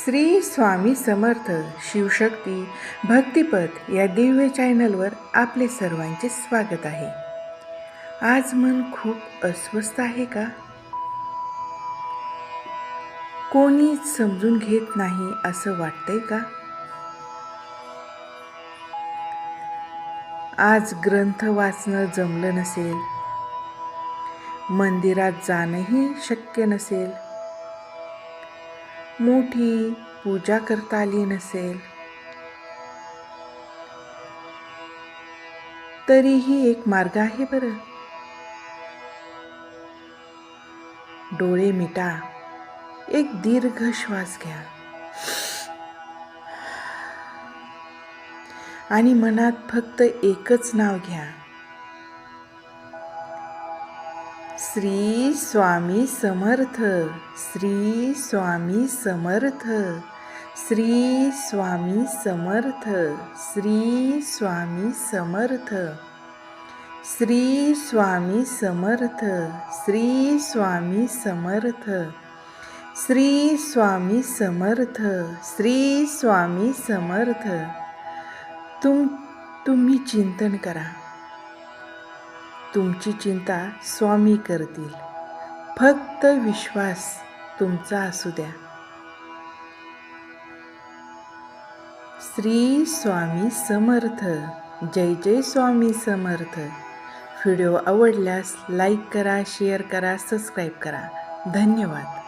श्री स्वामी समर्थ शिवशक्ती भक्तिपथ या दिव्य चॅनलवर आपले सर्वांचे स्वागत आहे. आज मन खूप अस्वस्थ आहे का? कोणीच समजून घेत नाही असं वाटतंय का? आज ग्रंथ वाचणं जमलं नसेल, मंदिरात जाणंही शक्य नसेल, मोठी पूजा करता आली नसेल, तरीही एक मार्ग आहे बरं. डोळे मिटा, एक दीर्घ श्वास घ्या आणि मनात फक्त एकच नाव घ्या, श्री स्वामी समर्थ. श्री स्वामी समर्थ. श्री स्वामी समर्थ. श्री स्वामी समर्थ. श्री स्वामी समर्थ. श्री स्वामी समर्थ. श्री स्वामी समर्थ. श्री स्वामी समर्थ. तुम्ही चिंतन करा. तुमची चिंता स्वामी करतील. फक्त विश्वास तुमचा असू द्या. श्री स्वामी समर्थ. जय जय स्वामी समर्थ. व्हिडिओ आवडल्यास लाईक करा, शेअर करा, सबस्क्राईब करा. धन्यवाद.